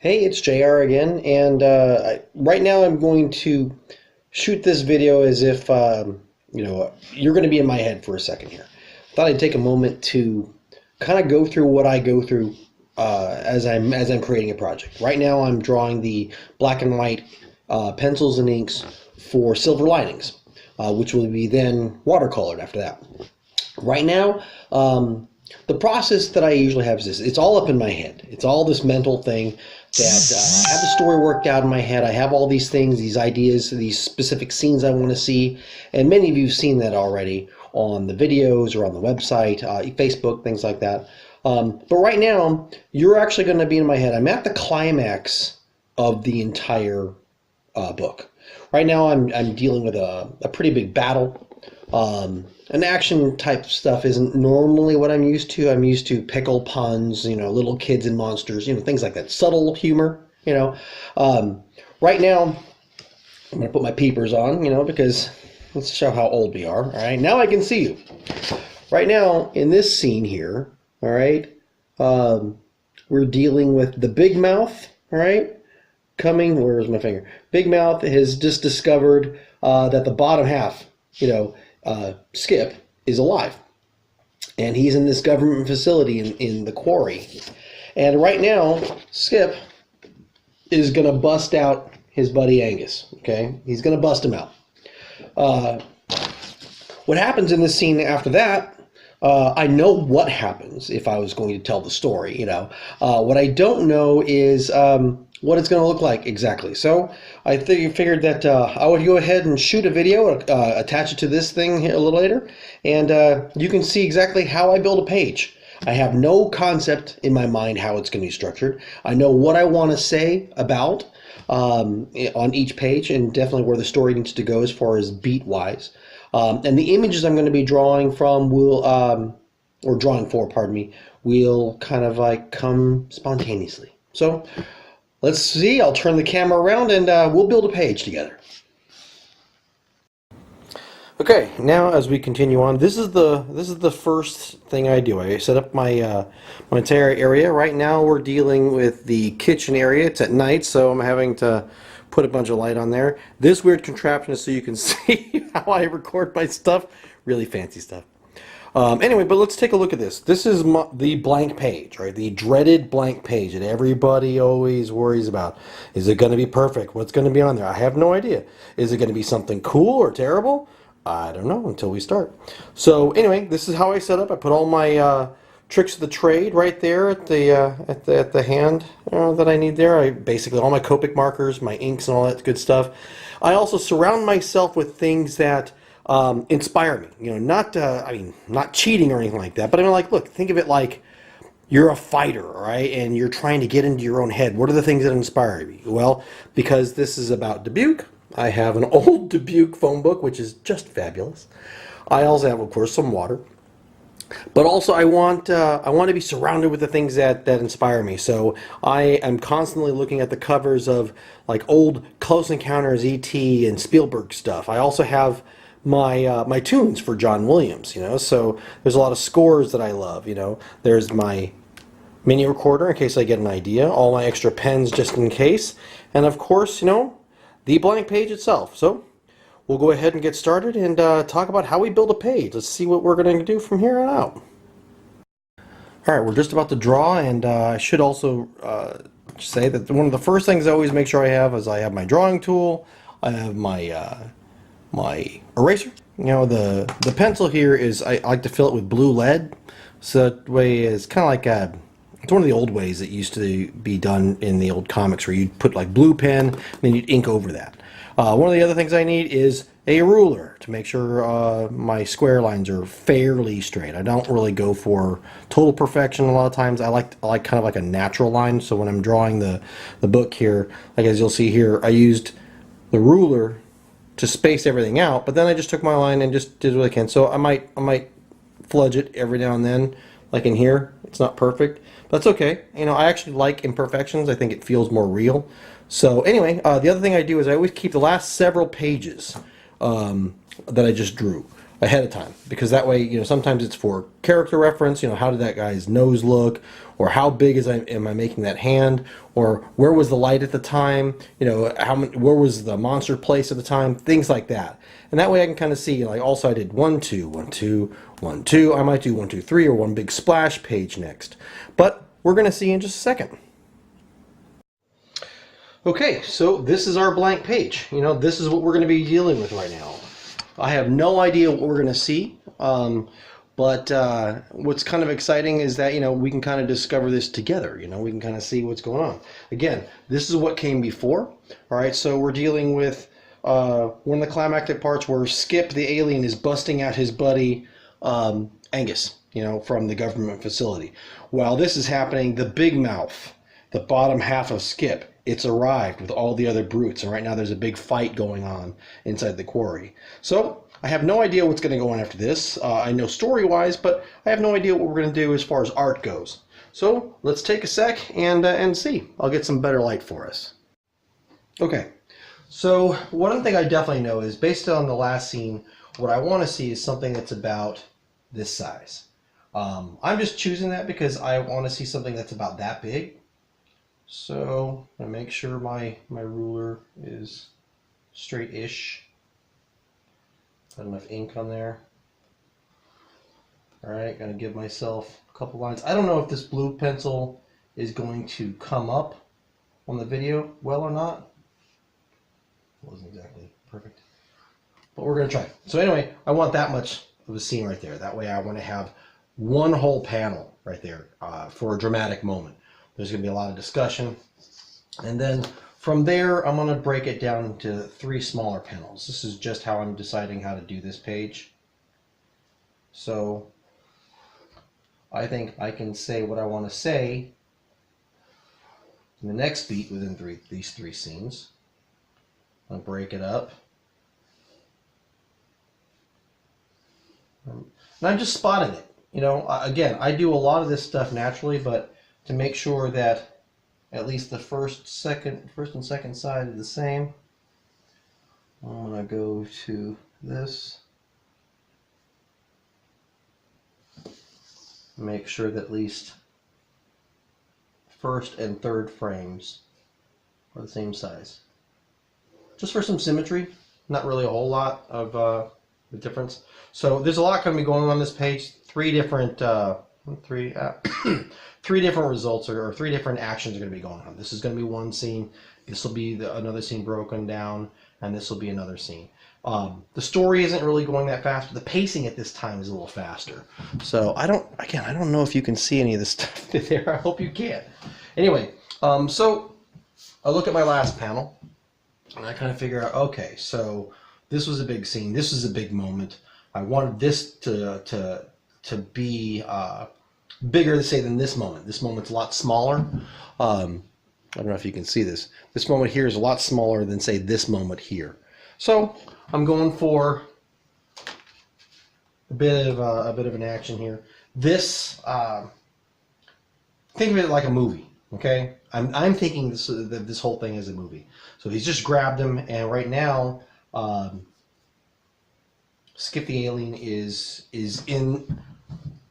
Hey, it's JR again, and right now I'm going to shoot this video as if you're going to be in my head for a second here. Thought I'd take a moment to kind of go through what I go through as I'm creating a project. Right now I'm drawing the black and white pencils and inks for Silver Linings, which will be then watercolored after that. Right now, the process that I usually have is this. It's all up in my head. It's all this mental thing that I have the story worked out in my head. I have all these things, these ideas, these specific scenes I want to see. And many of you have seen that already on the videos or on the website, Facebook, things like that. But right now, you're actually going to be in my head. I'm at the climax of the entire book. Right now, I'm dealing with a pretty big battle. An action type stuff isn't normally what I'm used to. I'm used to pickle puns, little kids and monsters, things like that. Subtle humor, Right now, I'm going to put my peepers on, because let's show how old we are. All right, now I can see you. Right now, in this scene here, all right, we're dealing with the big mouth, all right, where's my finger? Big mouth has just discovered that the bottom half, Skip is alive, and he's in this government facility in the quarry. And right now, Skip is going to bust out his buddy Angus. Okay, he's going to bust him out. What happens in this scene after that? I know what happens if I was going to tell the story. What I don't know is what it's going to look like exactly. So I figured that I would go ahead and shoot a video, attach it to this thing here a little later, and you can see exactly how I build a page. I have no concept in my mind how it's going to be structured. I know what I want to say about on each page, and definitely where the story needs to go as far as beat-wise. And the images I'm going to be drawing from will, or drawing for, pardon me, will kind of like come spontaneously. So let's see. I'll turn the camera around and we'll build a page together. Okay, now as we continue on, this is the first thing I do. I set up my my entire area. Right now we're dealing with the kitchen area. It's at night, so I'm having to put a bunch of light on there. This weird contraption is so you can see how I record my stuff. Really fancy stuff. Anyway, but let's take a look at this. This is the blank page, right? The dreaded blank page that everybody always worries about. Is it going to be perfect? What's going to be on there? I have no idea. Is it going to be something cool or terrible? I don't know until we start. So anyway, this is how I set up. I put all my tricks of the trade right there at the hand that I need there. Basically all my Copic markers, my inks, and all that good stuff. I also surround myself with things that inspire me. Not cheating or anything like that. But I mean, like, look, think of it like you're a fighter, right? And you're trying to get into your own head. What are the things that inspire you? Well, because this is about Dubuque, I have an old Dubuque phone book, which is just fabulous. I also have, of course, some water. But also I want to be surrounded with the things that inspire me. So I am constantly looking at the covers of like old Close Encounters, E.T. and Spielberg stuff. I also have my my tunes for John Williams, so there's a lot of scores that I love. There's my mini recorder in case I get an idea, all my extra pens just in case, and of course, the blank page itself. So we'll go ahead and get started and talk about how we build a page. Let's see what we're going to do from here on out. Alright, we're just about to draw, and I should also say that one of the first things I always make sure I have is I have my drawing tool, I have my my eraser. The pencil here is, I like to fill it with blue lead, so that way it's kind of like it's one of the old ways that used to be done in the old comics where you'd put like blue pen and then you'd ink over that. One of the other things I need is a ruler to make sure my square lines are fairly straight. I don't really go for total perfection a lot of times. I like kind of like a natural line. So when I'm drawing the book here, like as you'll see here, I used the ruler to space everything out, but then I just took my line and just did what I can. So I might fudge it every now and then, like in here. It's not perfect, but that's okay. I actually like imperfections. I think it feels more real. So anyway, the other thing I do is I always keep the last several pages that I just drew. ahead of time, because that way, sometimes it's for character reference. How did that guy's nose look, or how big am I making that hand, or where was the light at the time, where was the monster placed at the time, things like that. And that way I can kind of see, like, also I did 1 2 1 2 1 2. I might do 1 2 3 or one big splash page next, but we're going to see in just a second. Okay, so this is our blank page. This is what we're going to be dealing with right now. I have no idea what we're going to see, but what's kind of exciting is that, we can kind of discover this together. We can kind of see what's going on. Again, this is what came before. All right, so we're dealing with one of the climactic parts where Skip, the alien, is busting out his buddy Angus, from the government facility. While this is happening, the big mouth, the bottom half of Skip, it's arrived with all the other brutes, and right now there's a big fight going on inside the quarry. So I have no idea what's going to go on after this. I know story-wise, but I have no idea what we're going to do as far as art goes. So let's take a sec and see. I'll get some better light for us. Okay, so one thing I definitely know is, based on the last scene, what I want to see is something that's about this size. I'm just choosing that because I want to see something that's about that big. So I make sure my ruler is straight-ish. Got enough ink on there. All right, gonna give myself a couple lines. I don't know if this blue pencil is going to come up on the video well or not. It wasn't exactly perfect, but we're gonna try. So anyway, I want that much of a scene right there. That way I want to have one whole panel right there for a dramatic moment. There's going to be a lot of discussion. And then from there, I'm going to break it down into 3 smaller panels. This is just how I'm deciding how to do this page. So I think I can say what I want to say in the next beat within these 3 scenes. I'll break it up. And I'm just spotting it. Again, I do a lot of this stuff naturally, but to make sure that at least the first and second side are the same, I'm going to go to this. Make sure that at least first and third frames are the same size. Just for some symmetry, not really a whole lot of the difference. So there's a lot going to be going on this page. 3 different three different results or 3 different actions are going to be going on. This is going to be one scene. This will be another scene broken down, and this will be another scene. The story isn't really going that fast, but the pacing at this time is a little faster. So I don't know if you can see any of this stuff there. I hope you can. Anyway, so I look at my last panel, and I kind of figure out, okay, so this was a big scene. This is a big moment. I wanted this to be bigger, say, than this moment. This moment's a lot smaller. I don't know if you can see this. This moment here is a lot smaller than, say, this moment here. So I'm going for a bit of an action here. This, think of it like a movie. Okay, I'm thinking this whole thing is a movie. So he's just grabbed him, and right now, Skip the alien is in.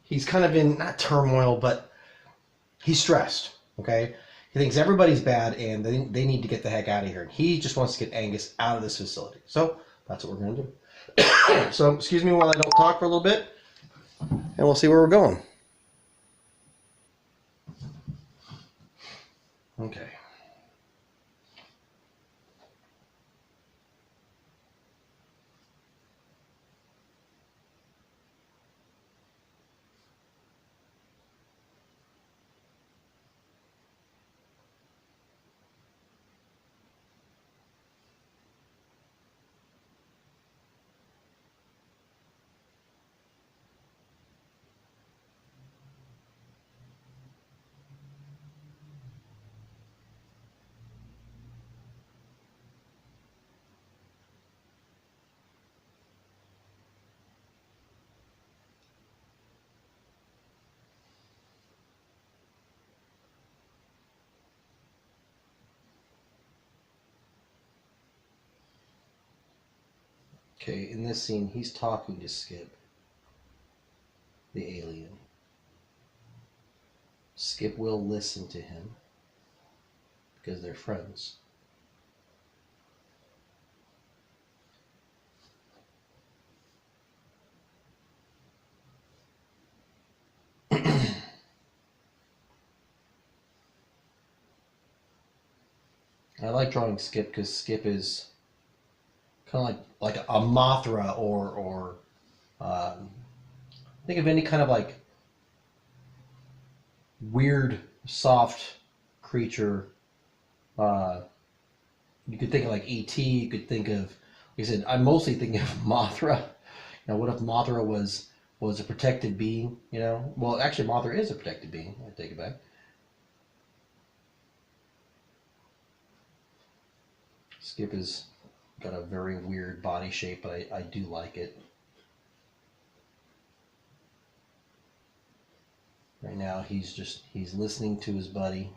He's kind of in, not turmoil, but he's stressed. Okay, he thinks everybody's bad, and they need to get the heck out of here. And he just wants to get Angus out of this facility. So that's what we're gonna do. So excuse me while I don't talk for a little bit, and we'll see where we're going. Okay. Okay, in this scene, he's talking to Skip, the alien. Skip will listen to him because they're friends. I like drawing Skip because Skip is kind of like a Mothra or think of any kind of like weird soft creature. You could think of like E.T. You could think of, like I said, I'm mostly thinking of Mothra. What if Mothra was a protected being? Well, actually, Mothra is a protected being. I take it back. Skip has got a very weird body shape, but I do like it. Right now, he's listening to his buddy.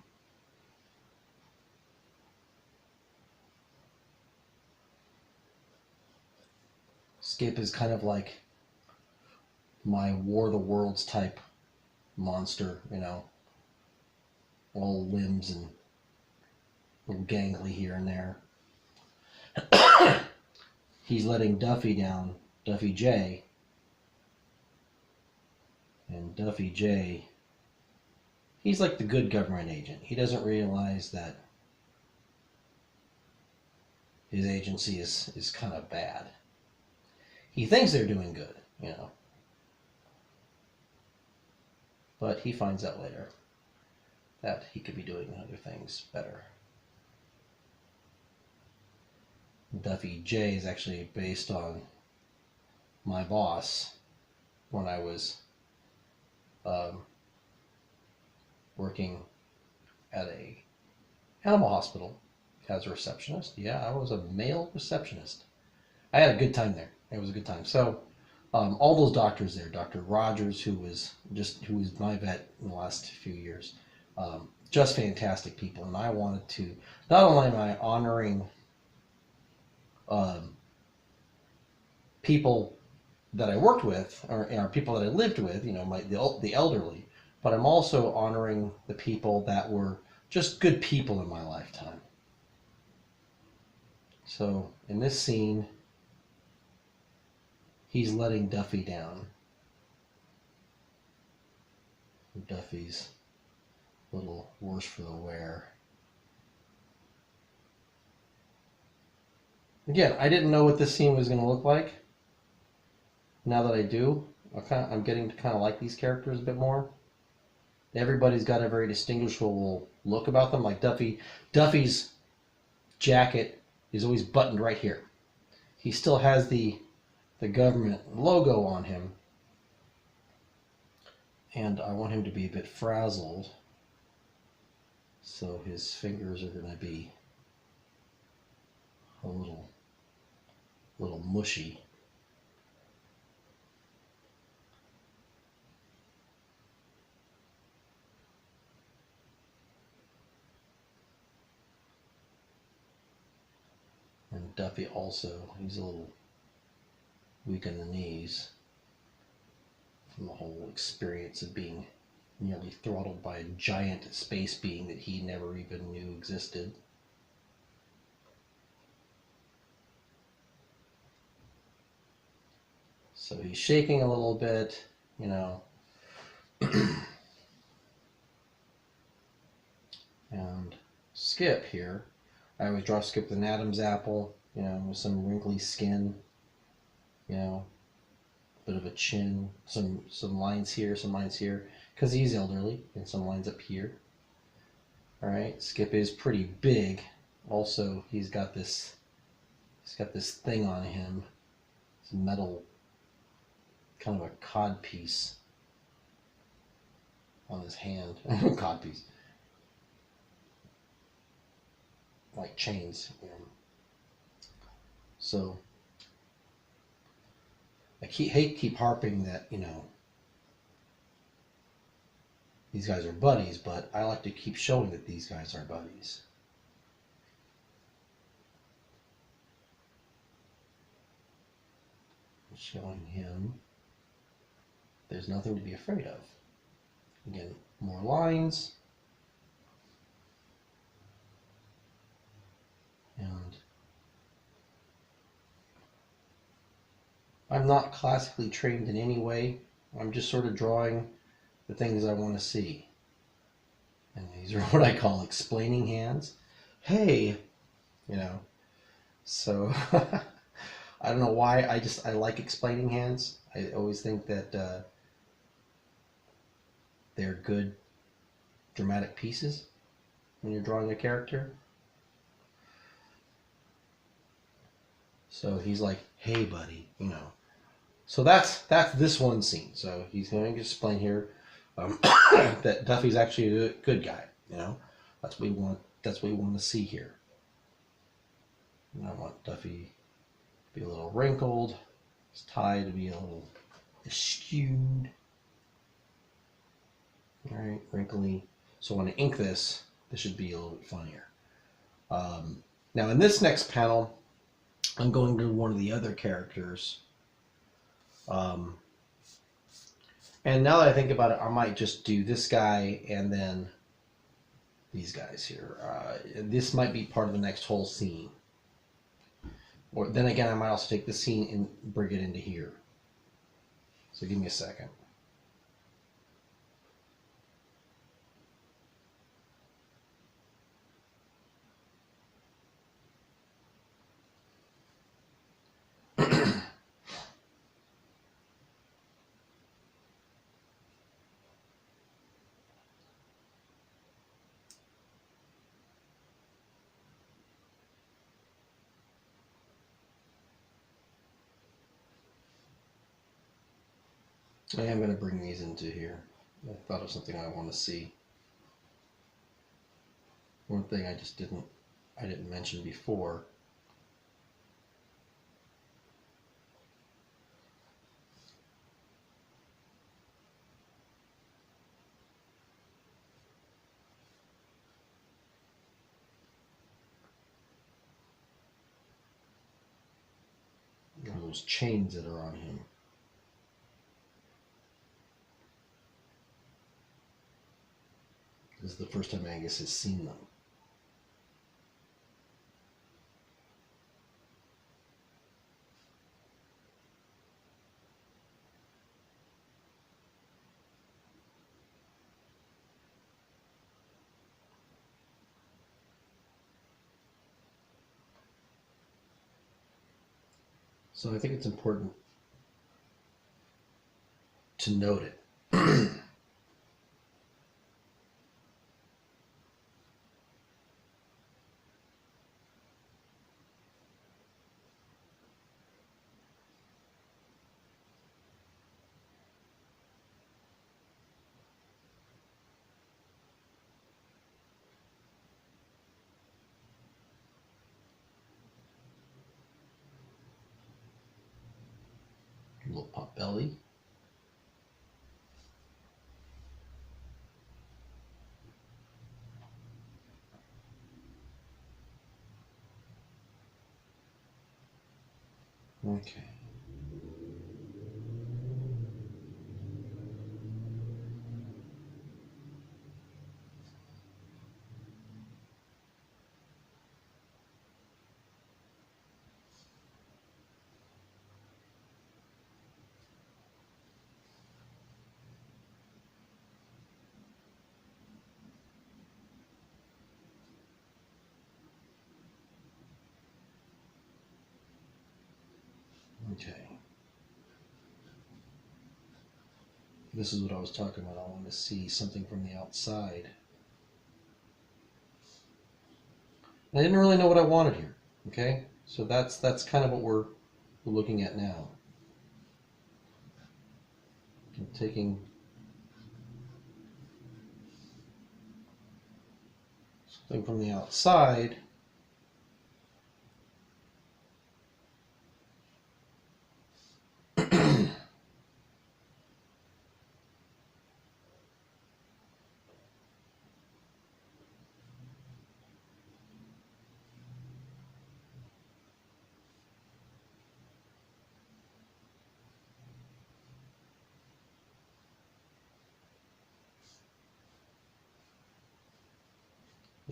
Skip is kind of like my War of the Worlds type monster, all limbs and little gangly here and there. He's letting Duffy down, Duffy J. And Duffy J, he's like the good government agent. He doesn't realize that his agency is kind of bad. He thinks they're doing good, but he finds out later that he could be doing other things better. Duffy J is actually based on my boss when I was working at a animal hospital as a receptionist. Yeah, I was a male receptionist. I had a good time there. It was a good time. So all those doctors there, Dr. Rogers, who was my vet in the last few years, just fantastic people. And I wanted to, not only am I honoring people that I worked with, or people that I lived with, the elderly, but I'm also honoring the people that were just good people in my lifetime. So in this scene, he's letting Duffy down. Duffy's a little worse for the wear. Again, I didn't know what this scene was going to look like. Now that I do, I'm getting to kind of like these characters a bit more. Everybody's got a very distinguishable look about them. Like Duffy's jacket is always buttoned right here. He still has the government logo on him. And I want him to be a bit frazzled. So his fingers are going to be a little mushy. And Duffy also, he's a little weak in the knees from the whole experience of being nearly throttled by a giant space being that he never even knew existed. So he's shaking a little bit, And Skip here, I always draw Skip with an Adam's apple, with some wrinkly skin, bit of a chin, some lines here, some lines here, because he's elderly, and some lines up here. All right, Skip is pretty big. Also, he's got this thing on him, this metal, kind of a cod piece on his hand. Cod piece, like chains. So I keep harping that these guys are buddies, but I like to keep showing that these guys are buddies. showing him there's nothing to be afraid of. Again, more lines. And I'm not classically trained in any way. I'm just sort of drawing the things I want to see. And these are what I call explaining hands. Hey, you know, so I don't know why, I like explaining hands. I always think that they're good dramatic pieces when you're drawing a character. So he's like, hey buddy, you know. So that's this one scene. So he's going to explain here that Duffy's actually a good guy, you know. That's what we want to see here. And I want Duffy to be a little wrinkled, his tie to be a little skewed. Alright, wrinkly. So when I ink this should be a little bit funnier. Now in this next panel, I'm going to one of the other characters. And now that I think about it, I might just do this guy and then these guys here. This might be part of the next whole scene. Or then again, I might also take the scene and bring it into here. So give me a second. I am going to bring these into here. I thought of something I want to see. One thing I didn't mention before. Are those chains that are on him. This is the first time Angus has seen them. So I think it's important to note it. A little pot belly. Okay. Okay. This is what I was talking about. I want to see something from the outside. I didn't really know what I wanted here. Okay, so that's kind of what we're looking at now. I'm taking something from the outside.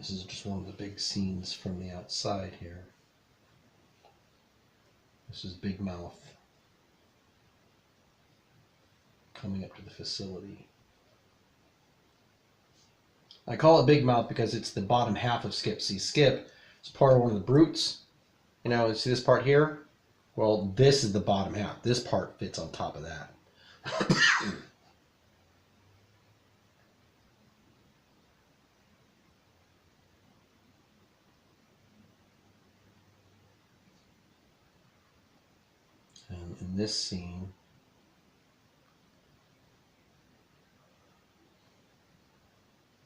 This is just one of the big scenes from the outside here. This is Big Mouth coming up to the facility. I call it Big Mouth because it's the bottom half of Skip. See, Skip is part of one of the brutes. You know, see this part here? Well, this is the bottom half. This part fits on top of that. And in this scene,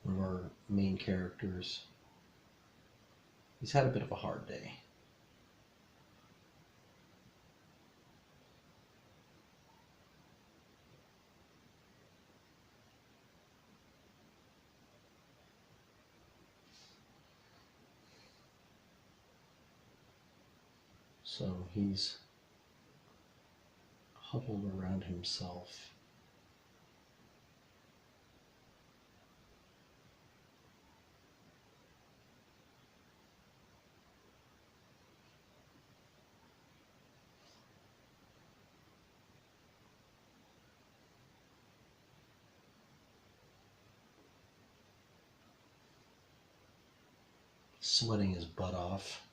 one of our main characters, he's had a bit of a hard day. So he's huddled around himself. Sweating his butt off.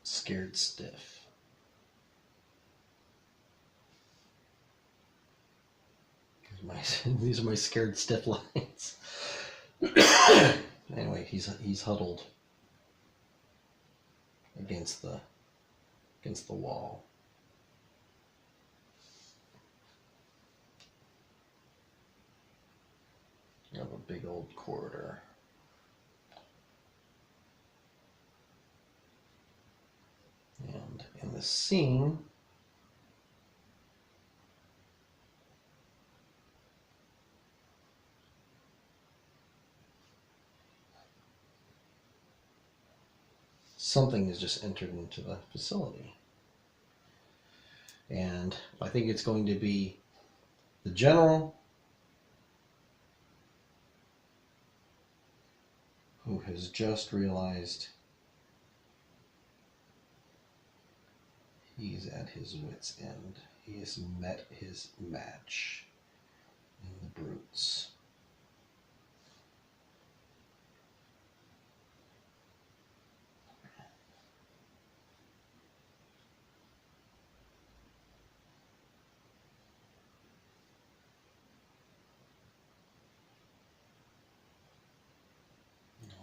Scared stiff. These are my scared stiff lines. Anyway, he's huddled against the wall. You have a big old corridor. And in the scene, something has just entered into the facility. And I think it's going to be the general who has just realized he's at his wit's end. He has met his match in the brutes.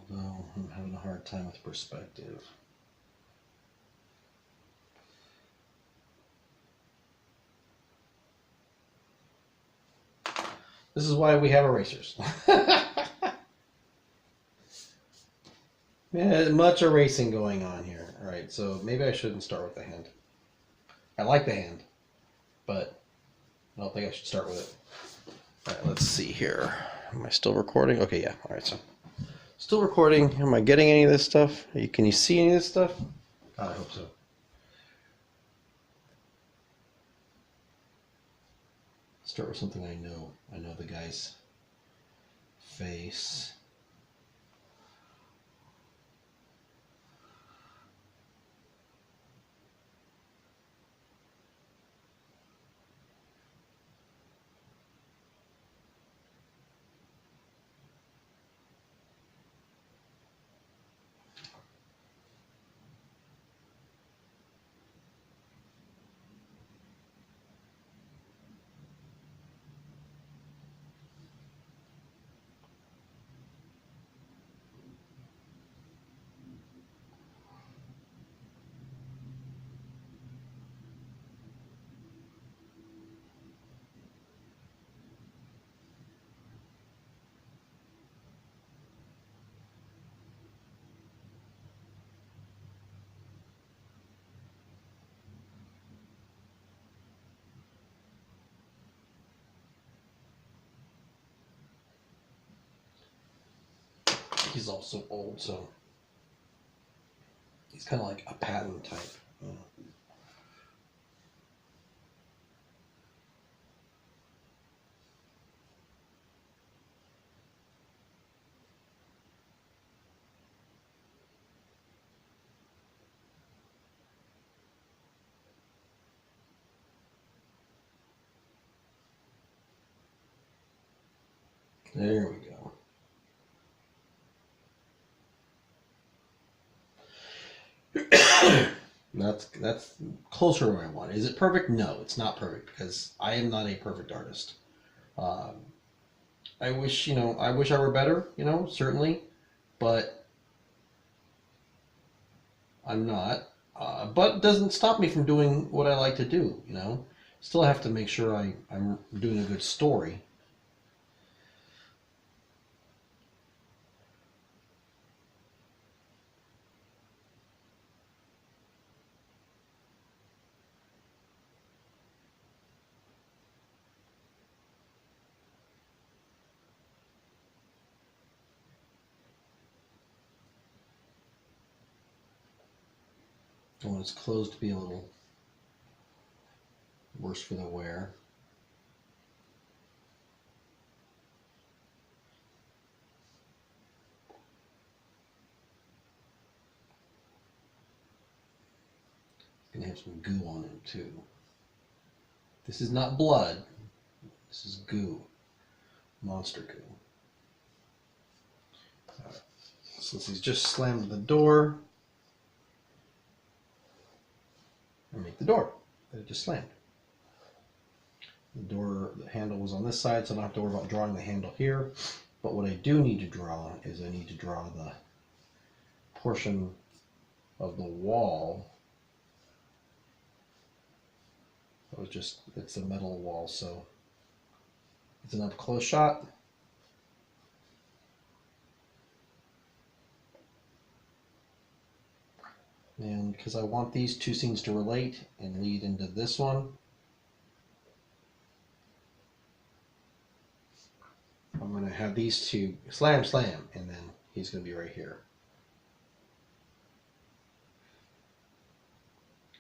Although I'm having a hard time with perspective. This is why we have erasers. Yeah, much erasing going on here. All right, so maybe I shouldn't start with the hand. I like the hand, but I don't think I should start with it. All right, let's see here. Am I still recording? Okay, yeah. All right, so still recording. Am I getting any of this stuff? Can you see any of this stuff? God, I hope so. Start with something I know. I know the guy's face. He's also old, so He's kind of like a pattern type. There we go. That's closer to where I want. Is it perfect? No, it's not perfect because I am not a perfect artist. I wish I wish I were better. Certainly, but I'm not. But it doesn't stop me from doing what I like to do. Still have to make sure I'm doing a good story. I want its clothes to be a little worse for the wear. It's gonna have some goo on him too. This is not blood. This is goo. Monster goo. Since he's just slammed the door, I make the door that it just slammed. The handle was on this side, so I don't have to worry about drawing the handle here. But what I do need to draw is I need to draw the portion of the wall. It's a metal wall, so it's an up close shot. And because I want these two scenes to relate and lead into this one, I'm going to have these two slam, slam, and then he's going to be right here.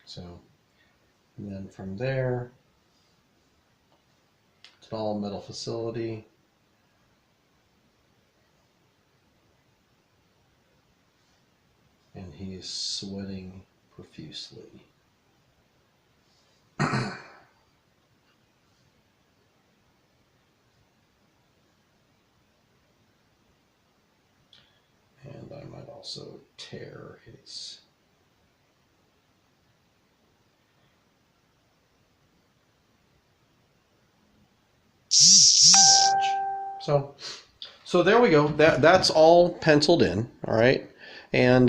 So, and then from there, it's an all metal facility. And he is sweating profusely. And I might also tear his badge. So there we go. That's all penciled in. All right. And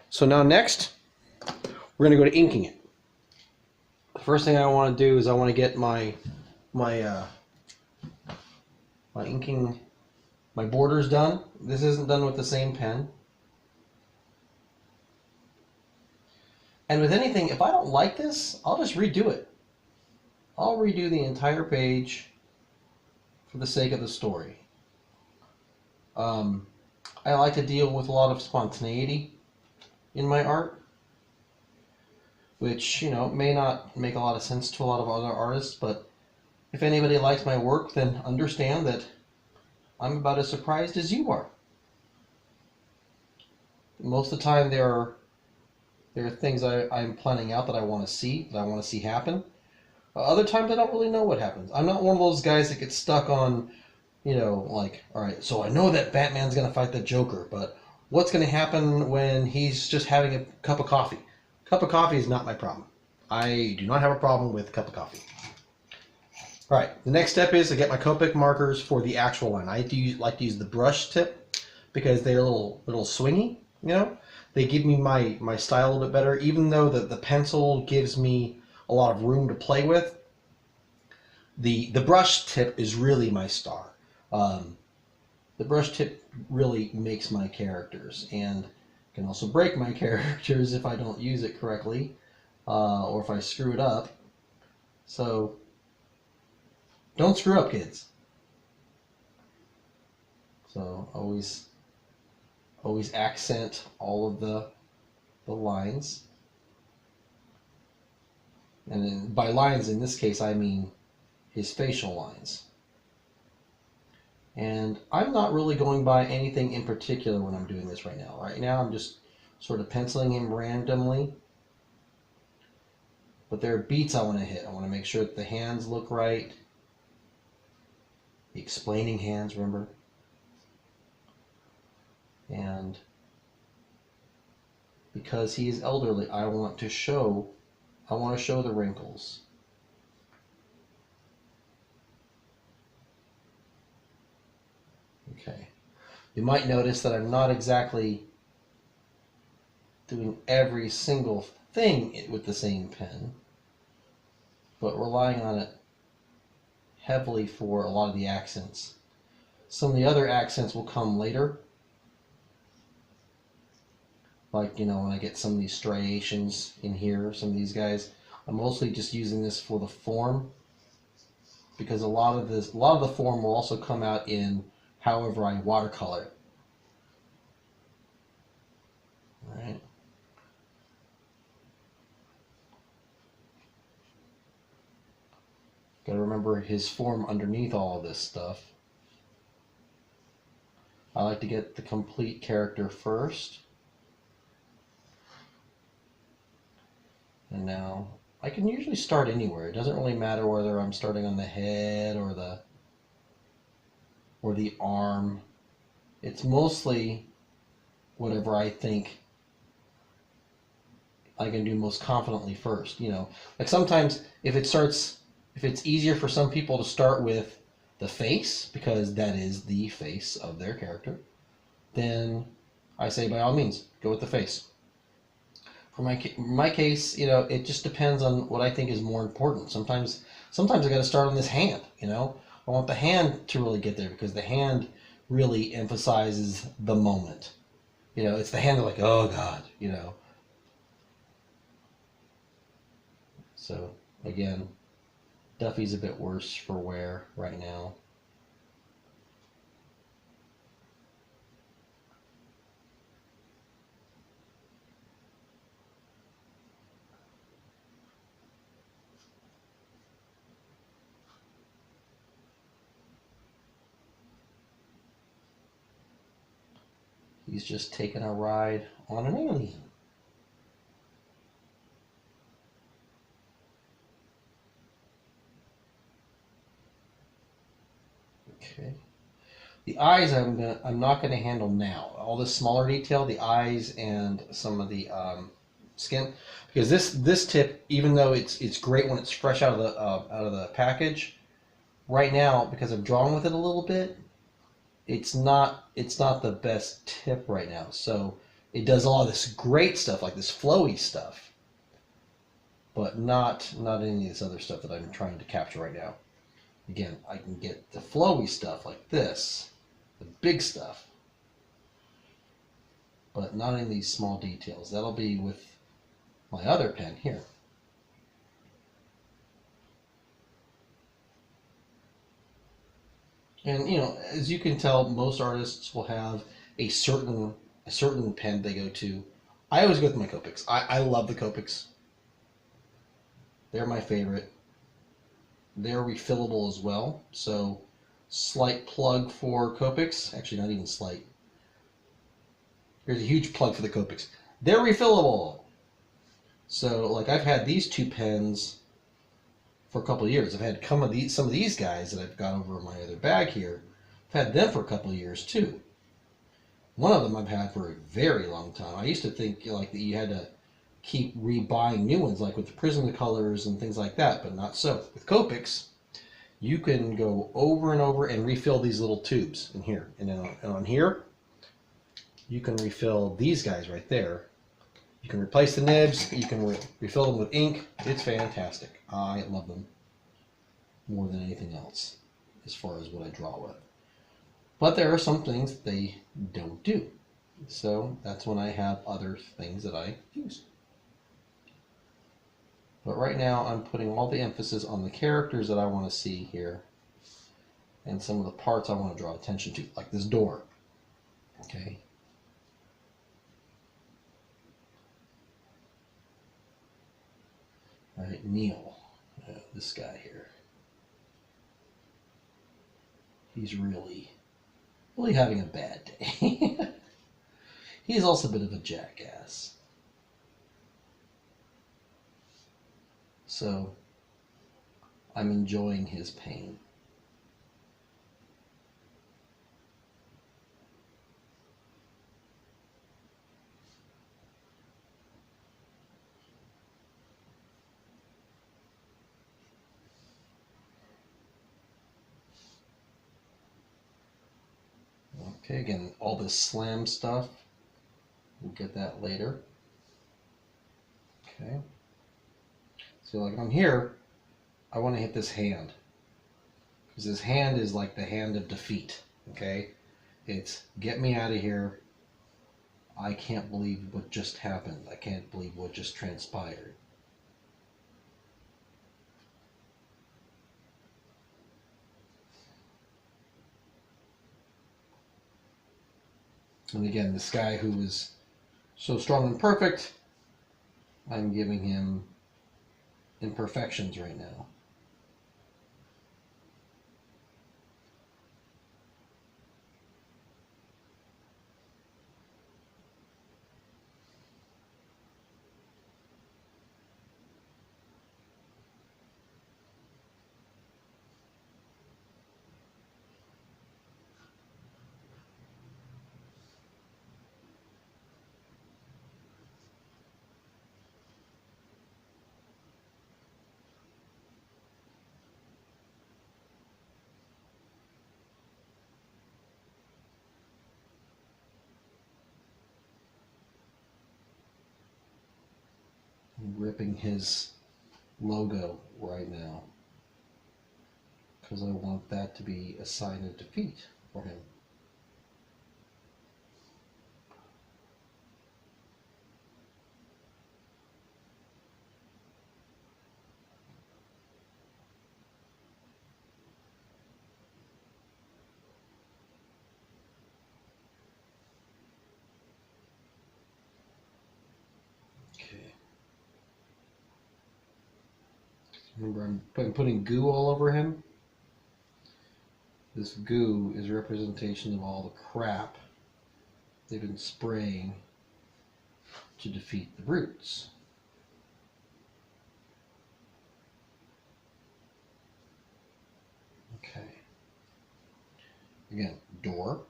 so now next, we're going to go to inking it. The first thing I want to do is I want to get my inking, my borders done. This isn't done with the same pen. And with anything, if I don't like this, I'll just redo it. I'll redo the entire page for the sake of the story. I like to deal with a lot of spontaneity in my art, which, may not make a lot of sense to a lot of other artists, but if anybody likes my work, then understand that I'm about as surprised as you are. Most of the time there are things I'm planning out that I want to see happen. Other times I don't really know what happens. I'm not one of those guys that gets stuck on, like, all right, so I know that Batman's going to fight the Joker, but what's going to happen when he's just having a cup of coffee? Cup of coffee is not my problem. I do not have a problem with a cup of coffee. All right, the next step is to get my Copic markers for the actual line. I like to use the brush tip because they're a little swingy, They give me my style a little bit better, even though the pencil gives me a lot of room to play with. The brush tip is really my star. The brush tip really makes my characters and can also break my characters if I don't use it correctly or if I screw it up. So don't screw up, kids. So always accent all of the the lines. And then by lines in this case I mean his facial lines. And I'm not really going by anything in particular when I'm doing this right now. Right now I'm just sort of penciling him randomly. But there are beats I want to hit. I want to make sure that the hands look right. The explaining hands, remember? And because he is elderly, I want to show the wrinkles. Okay. You might notice that I'm not exactly doing every single thing with the same pen, but relying on it heavily for a lot of the accents. Some of the other accents will come later. Like, you know, when I get some of these striations in here, some of these guys, I'm mostly just using this for the form, because a lot of the form will also come out in however I watercolor it. All right. Got to remember his form underneath all of this stuff. I like to get the complete character first. And now I can usually start anywhere. It doesn't really matter whether I'm starting on the head or the arm. It's mostly whatever I think I can do most confidently first. You know, like sometimes if it's easier for some people to start with the face because that is the face of their character, then I say by all means go with the face. For my case, you know, it just depends on what I think is more important. Sometimes I got to start on this hand. You know, I want the hand to really get there because the hand really emphasizes the moment. You know, it's the hand like, oh God, you know. So again, Duffy's a bit worse for wear right now. He's just taking a ride on an alien. Okay. The eyes I'm not gonna handle now. All this smaller detail, the eyes and some of the skin, because this tip, even though it's great when it's fresh out of the package, right now because I'm drawing with it a little bit, it's not the best tip right now. So it does a lot of this great stuff, like this flowy stuff, but not any of this other stuff that I'm trying to capture right now. Again, I can get the flowy stuff like this, the big stuff, but not in these small details. That'll be with my other pen here. And you know, as you can tell, most artists will have a certain pen they go to. I always go with my Copics. I love the Copics. They're my favorite. They're refillable as well, so slight plug for Copics. Actually, not even slight. Here's a huge plug for the Copics. They're refillable. So, like, I've had these two pens for a couple of years. I've had some of these guys that I've got over in my other bag here. I've had them for a couple of years too. One of them I've had for a very long time. I used to think like that you had to keep rebuying new ones, like with the Prismacolors and things like that, but not so. With Copics, you can go over and over and refill these little tubes in here. And then on here, you can refill these guys right there. You can replace the nibs, you can refill them with ink. It's fantastic. I love them more than anything else as far as what I draw with. But there are some things that they don't do. So that's when I have other things that I use. But right now I'm putting all the emphasis on the characters that I want to see here and some of the parts I want to draw attention to, like this door. Okay. All right, Neil, this guy here. He's really having a bad day. He's also a bit of a jackass. So I'm enjoying his pain. Okay, again, all this slam stuff, we'll get that later. Okay. So like on here, I want to hit this hand. Because this hand is like the hand of defeat. Okay? It's get me out of here. I can't believe what just happened. I can't believe what just transpired. And again, this guy who is so strong and perfect, I'm giving him imperfections right now. I'm ripping his logo right now because I want that to be a sign of defeat for him. Okay. Remember, I'm putting goo all over him. This goo is a representation of all the crap they've been spraying to defeat the brutes. Okay. Again, door.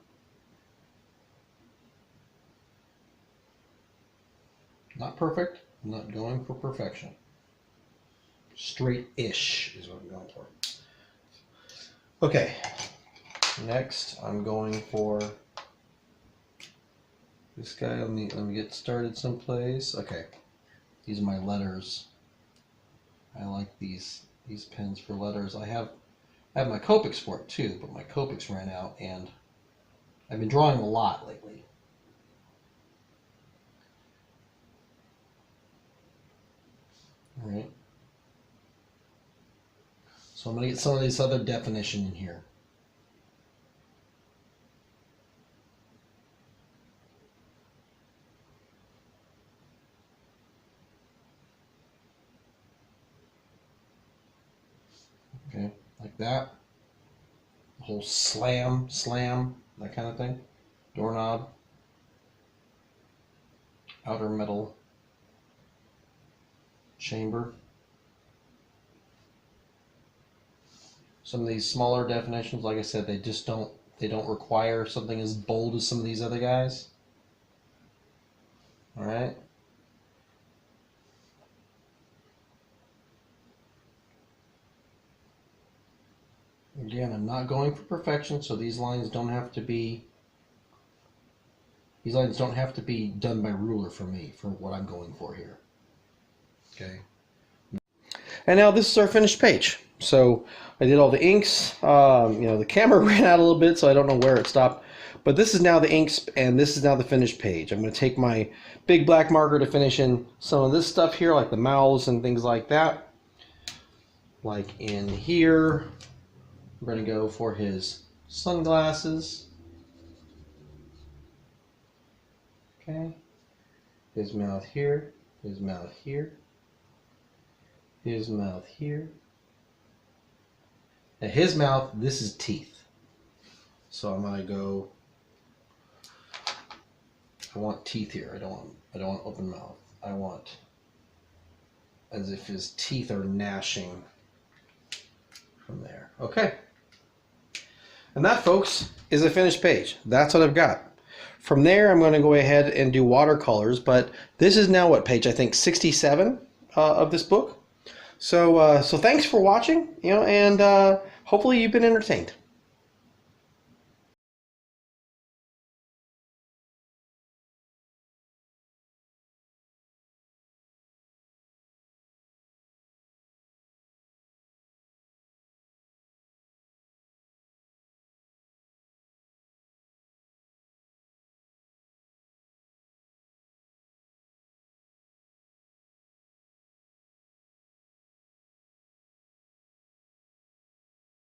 Not perfect. I'm not going for perfection. Straight-ish is what I'm going for. Okay. Next, I'm going for this guy. Let me get started someplace. Okay. These are my letters. I like these pens for letters. I have my Copics for it too, but my Copics ran out, and I've been drawing a lot lately. All right. So I'm going to get some of this other definition in here. Okay, like that. The whole slam, that kind of thing. Doorknob. Outer metal chamber. Some of these smaller definitions, like I said, they don't require something as bold as some of these other guys. All right. Again, I'm not going for perfection, so these lines don't have to be done by ruler for me, for what I'm going for here. Okay. And now this is our finished page. So I did all the inks. The camera ran out a little bit, so I don't know where it stopped. But this is now the inks, and this is now the finished page. I'm going to take my big black marker to finish in some of this stuff here, like the mouths and things like that. Like in here, we're going to go for his sunglasses. Okay. His mouth here, his mouth here. His mouth here. Now his mouth, this is teeth. So I'm gonna go. I want teeth here. I don't want open mouth. I want as if his teeth are gnashing from there. Okay. And that, folks, is a finished page. That's what I've got. From there, I'm going to go ahead and do watercolors, but this is now what page? I think 67 of this book. So thanks for watching, and hopefully you've been entertained.